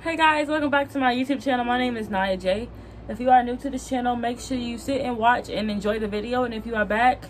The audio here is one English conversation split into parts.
Hey guys, welcome back to my YouTube channel. My name is Nia J. If you are new to this channel, make sure you sit and watch and enjoy the video. And if you are back,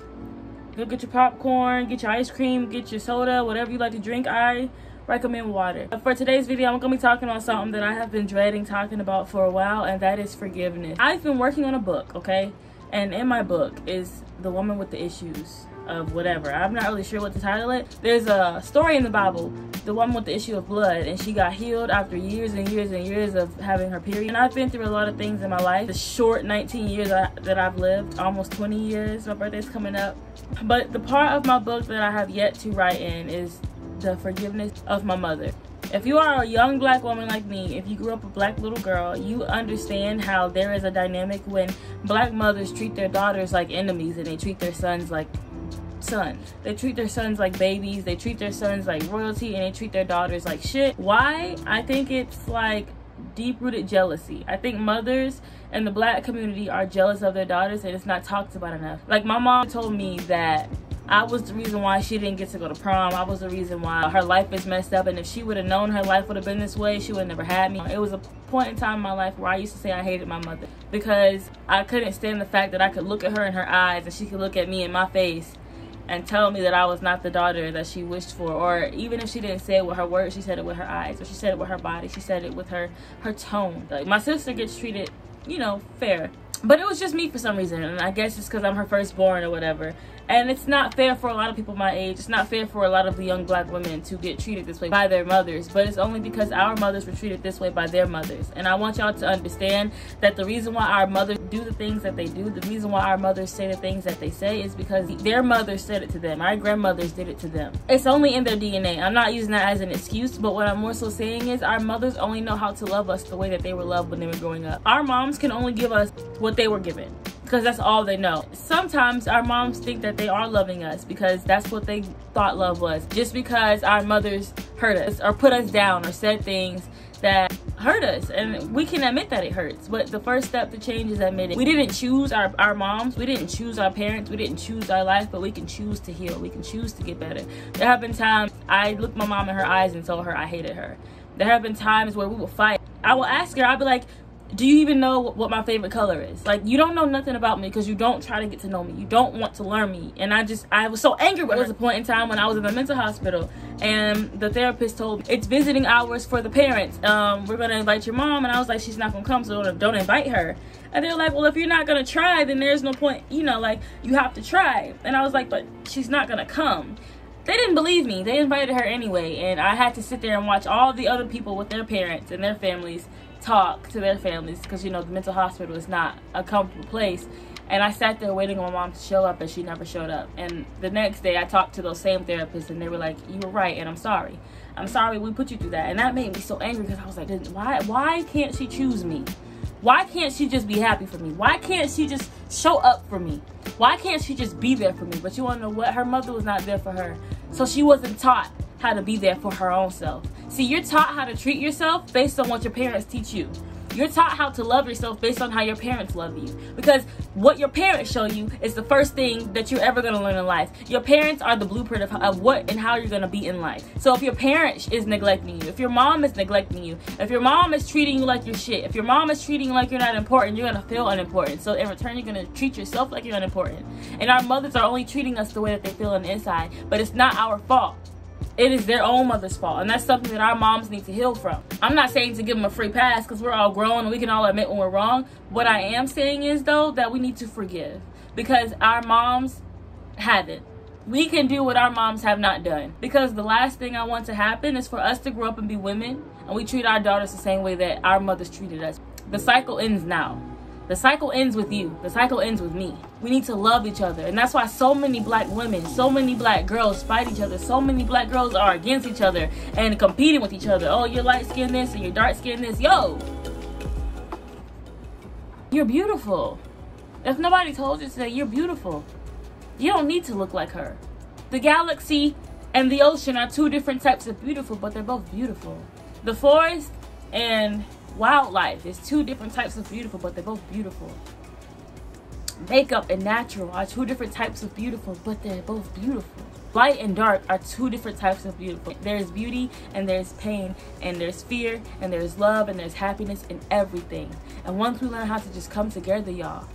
go get your popcorn, get your ice cream, get your soda, whatever you like to drink. I recommend water. For today's video, I'm going to be talking on something that I have been dreading talking about for a while, and that is forgiveness. I've been working on a book, okay? And in my book is The Woman with the Issues of whatever. I'm not really sure what to title it. There's a story in the Bible, the woman with the issue of blood, and she got healed after years and years and years of having her period. And I've been through a lot of things in my life. The short 19 years that I've lived, almost 20 years. My birthday's coming up. But the part of my book that I have yet to write in is the forgiveness of my mother. If you are a young black woman like me, if you grew up a black little girl, you understand how there is a dynamic when black mothers treat their daughters like enemies and they treat their sons like sons. They treat their sons like babies, they treat their sons like royalty, and they treat their daughters like shit. Why? I think it's like deep-rooted jealousy. I think mothers in the black community are jealous of their daughters, and it's not talked about enough. Like, my mom told me that I was the reason why she didn't get to go to prom. I was the reason why her life is messed up, and if she would have known her life would have been this way, she would have never had me. It was a point in time in my life where I used to say I hated my mother because I couldn't stand the fact that I could look at her in her eyes and she could look at me in my face and tell me that I was not the daughter that she wished for. Or even if she didn't say it with her words, she said it with her eyes, or she said it with her body, she said it with her tone. Like, my sister gets treated, you know, fair, but it was just me for some reason, and I guess it's because I'm her firstborn or whatever. And it's not fair for a lot of people my age. It's not fair for a lot of the young black women to get treated this way by their mothers, but it's only because our mothers were treated this way by their mothers. And I want y'all to understand that the reason why our mothers do the things that they do, the reason why our mothers say the things that they say, is because their mothers said it to them. Our grandmothers did it to them. It's only in their DNA. I'm not using that as an excuse, but what I'm more so saying is our mothers only know how to love us the way that they were loved when they were growing up. Our moms can only give us what they were given, because that's all they know. Sometimes our moms think that they are loving us because that's what they thought love was. Just because our mothers hurt us or put us down or said things that hurt us, and we can admit that it hurts, but the first step to change is admitting. We didn't choose our moms, we didn't choose our parents, we didn't choose our life, but we can choose to heal, we can choose to get better. There have been times I looked my mom in her eyes and told her I hated her. There have been times where we would fight. I will ask her, I'll be like, do you even know what my favorite color is? Like, you don't know nothing about me because you don't try to get to know me. You don't want to learn me. And I was so angry with her. There was a point in time when I was in the mental hospital and the therapist told me, it's visiting hours for the parents. We're going to invite your mom. And I was like, she's not going to come, so don't invite her. And they're like, well, if you're not going to try, then there's no point, you know, like, you have to try. And I was like, but she's not going to come. They didn't believe me. They invited her anyway. And I had to sit there and watch all the other people with their parents and their families talk to their families, because, you know, the mental hospital is not a comfortable place. And I sat there waiting on my mom to show up, and she never showed up. And the next day I talked to those same therapists, and they were like, you were right, and I'm sorry we put you through that. And that made me so angry, because I was like, why can't she choose me? Why can't she just be happy for me? Why can't she just show up for me? Why can't she just be there for me? But you want to know what? Her mother was not there for her, so she wasn't taught how to be there for her own self. See, you're taught how to treat yourself based on what your parents teach you. You're taught how to love yourself based on how your parents love you. Because what your parents show you is the first thing that you're ever going to learn in life. Your parents are the blueprint of what and how you're going to be in life. So if your parent is neglecting you, if your mom is neglecting you, if your mom is treating you like you're shit, if your mom is treating you like you're not important, you're going to feel unimportant. So in return, you're going to treat yourself like you're unimportant. And our mothers are only treating us the way that they feel on the inside. But it's not our fault. It is their own mother's fault, and that's something that our moms need to heal from. I'm not saying to give them a free pass, because we're all grown and we can all admit when we're wrong. What I am saying is, though, that we need to forgive, because our moms haven't. We can do what our moms have not done, because the last thing I want to happen is for us to grow up and be women and we treat our daughters the same way that our mothers treated us. The cycle ends now. The cycle ends with you. The cycle ends with me. We need to love each other. And that's why so many black women, so many black girls fight each other. So many black girls are against each other and competing with each other. Oh, you're light-skinned this and you're dark-skinned this. Yo! You're beautiful. If nobody told you today, you're beautiful. You don't need to look like her. The galaxy and the ocean are two different types of beautiful, but they're both beautiful. The forest and wildlife is two different types of beautiful, but they're both beautiful. Makeup and natural are two different types of beautiful, but they're both beautiful. Light and dark are two different types of beautiful. There's beauty and there's pain and there's fear and there's love and there's happiness in everything. And once we learn how to just come together, y'all,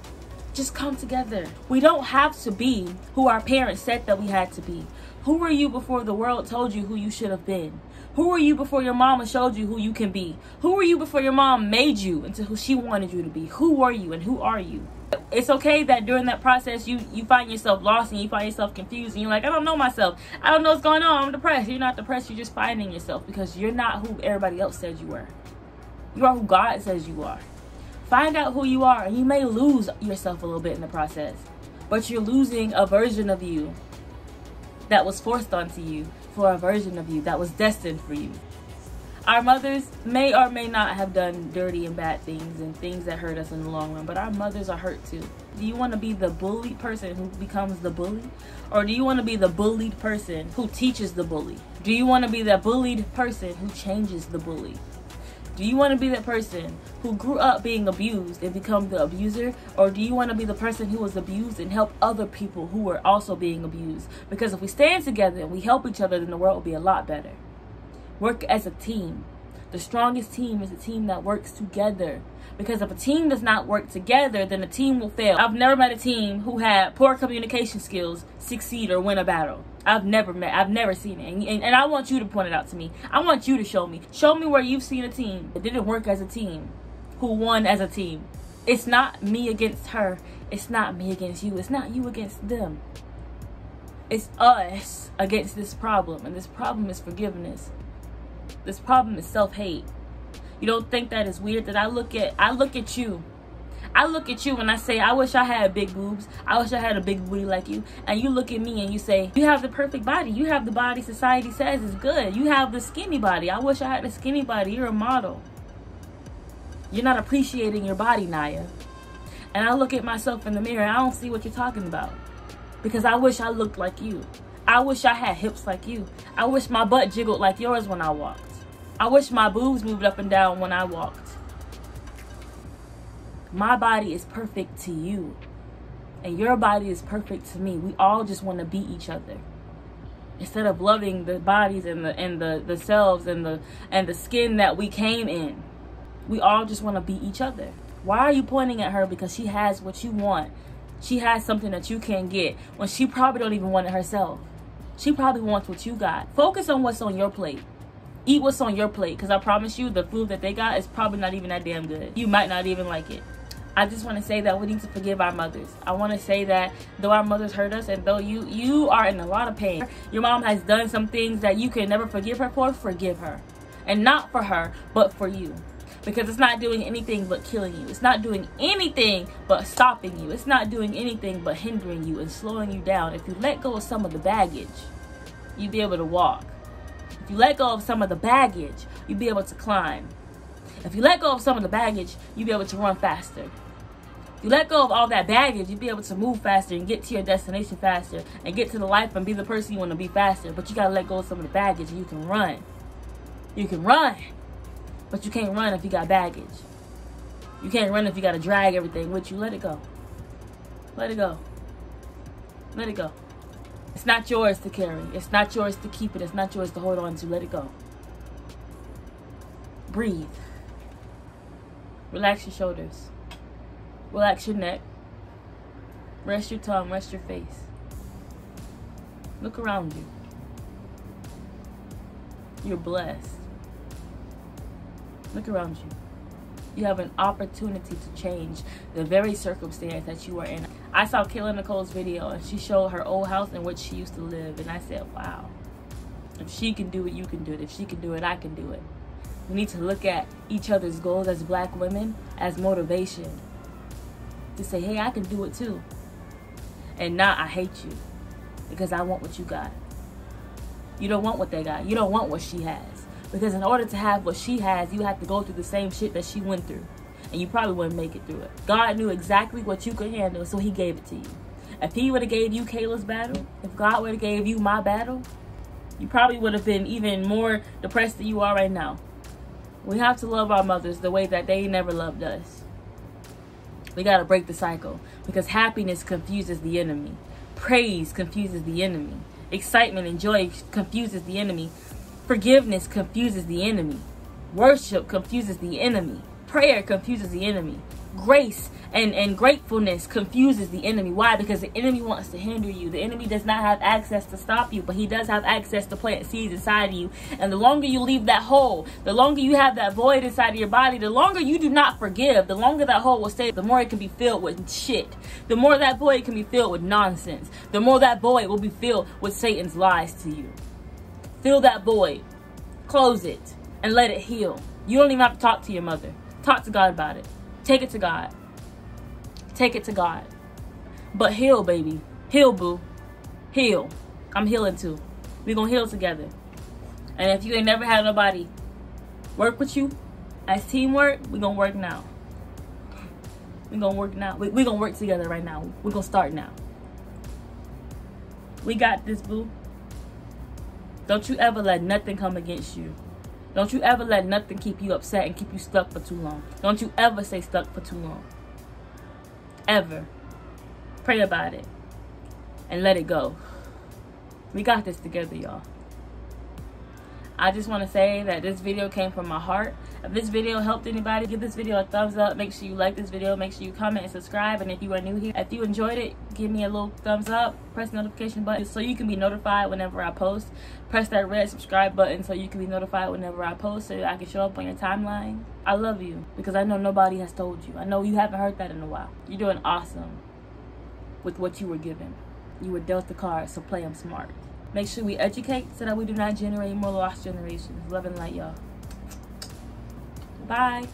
just come together. We don't have to be who our parents said that we had to be. Who were you before the world told you who you should have been? Who were you before your mama showed you who you can be? Who were you before your mom made you into who she wanted you to be? Who were you and who are you? It's okay that during that process you find yourself lost and you find yourself confused and you're like, I don't know myself. I don't know what's going on. I'm depressed. You're not depressed. You're just finding yourself because you're not who everybody else said you were. You are who God says you are. Find out who you are, and you may lose yourself a little bit in the process, but you're losing a version of you that was forced onto you for a version of you that was destined for you. Our mothers may or may not have done dirty and bad things and things that hurt us in the long run, but our mothers are hurt too. Do you want to be the bullied person who becomes the bully? Or do you want to be the bullied person who teaches the bully? Do you want to be the bullied person who changes the bully? Do you want to be that person who grew up being abused and become the abuser? Or do you want to be the person who was abused and help other people who were also being abused? Because if we stand together and we help each other, then the world will be a lot better. Work as a team. The strongest team is a team that works together. Because if a team does not work together, then the team will fail. I've never met a team who had poor communication skills succeed or win a battle. I've never seen it. And I want you to point it out to me. I want you to show me. Show me where you've seen a team that didn't work as a team, who won as a team. It's not me against her. It's not me against you. It's not you against them. It's us against this problem. And this problem is forgiveness. This problem is self-hate. You don't think that is weird that I look at you. I look at you and I say, I wish I had big boobs. I wish I had a big booty like you. And you look at me and you say, you have the perfect body. You have the body society says is good. You have the skinny body. I wish I had the skinny body. You're a model. You're not appreciating your body, Naya. And I look at myself in the mirror and I don't see what you're talking about. Because I wish I looked like you. I wish I had hips like you. I wish my butt jiggled like yours when I walked. I wish my boobs moved up and down when I walked. My body is perfect to you. And your body is perfect to me. We all just want to be each other. Instead of loving the bodies and the selves and the skin that we came in. We all just want to be each other. Why are you pointing at her because she has what you want? She has something that you can't get when she probably don't even want it herself. She probably wants what you got. Focus on what's on your plate. Eat what's on your plate, because I promise you the food that they got is probably not even that damn good. You might not even like it. I just want to say that we need to forgive our mothers. I want to say that though our mothers hurt us and though you are in a lot of pain, your mom has done some things that you can never forgive her for, forgive her. And not for her, but for you. Because it's not doing anything but killing you. It's not doing anything but stopping you. It's not doing anything but hindering you and slowing you down. If you let go of some of the baggage, you'll be able to walk. If you let go of some of the baggage, you'll be able to climb. If you let go of some of the baggage, you'll be able to run faster. If you let go of all that baggage, you'll be able to move faster and get to your destination faster and get to the life and be the person you want to be faster. But you got to let go of some of the baggage and you can run. You can run. But you can't run if you got baggage. You can't run if you got to drag everything with you. Let it go. Let it go. Let it go. It's not yours to carry. It's not yours to keep it. It's not yours to hold on to. Let it go. Breathe. Relax your shoulders. Relax your neck. Rest your tongue. Rest your face. Look around you. You're blessed. Look around you. You have an opportunity to change the very circumstance that you are in. I saw Kayla Nicole's video and she showed her old house in which she used to live. And I said, wow, if she can do it, you can do it. If she can do it, I can do it. We need to look at each other's goals as black women as motivation. To say, hey, I can do it too. And not, I hate you. Because I want what you got. You don't want what they got. You don't want what she has. Because in order to have what she has, you have to go through the same shit that she went through. And you probably wouldn't make it through it. God knew exactly what you could handle, so he gave it to you. If he would have gave you Kayla's battle, if God would have gave you my battle, you probably would have been even more depressed than you are right now. We have to love our mothers the way that they never loved us. We got to break the cycle. Because happiness confuses the enemy. Praise confuses the enemy. Excitement and joy confuses the enemy. Forgiveness confuses the enemy. Worship confuses the enemy. Prayer confuses the enemy. Grace and gratefulness confuses the enemy. Why? Because the enemy wants to hinder you. The enemy does not have access to stop you, but he does have access to plant seeds inside of you. And the longer you leave that hole, the longer you have that void inside of your body, the longer you do not forgive, the longer that hole will stay, the more it can be filled with shit. The more that void can be filled with nonsense. The more that void will be filled with Satan's lies to you. Fill that void. Close it. And let it heal. You don't even have to talk to your mother. Talk to God about it. Take it to God. Take it to God. But heal, baby. Heal, boo. Heal. I'm healing too. We're going to heal together. And if you ain't never had nobody work with you as teamwork, we're going to work now. We're going to work now. We're going to work together right now. We're going to start now. We got this, boo. Don't you ever let nothing come against you. Don't you ever let nothing keep you upset and keep you stuck for too long. Don't you ever stay stuck for too long. Ever. Pray about it. And let it go. We got this together, y'all. I just want to say that this video came from my heart. If this video helped anybody, give this video a thumbs up. Make sure you like this video. Make sure you comment and subscribe. And if you are new here, if you enjoyed it, give me a little thumbs up. Press the notification button so you can be notified whenever I post. Press that red subscribe button so you can be notified whenever I post, so that I can show up on your timeline. I love you because I know nobody has told you. I know you haven't heard that in a while. You're doing awesome with what you were given. You were dealt the cards, so play them smart. Make sure we educate so that we do not generate more lost generations. Love and light, y'all. Bye.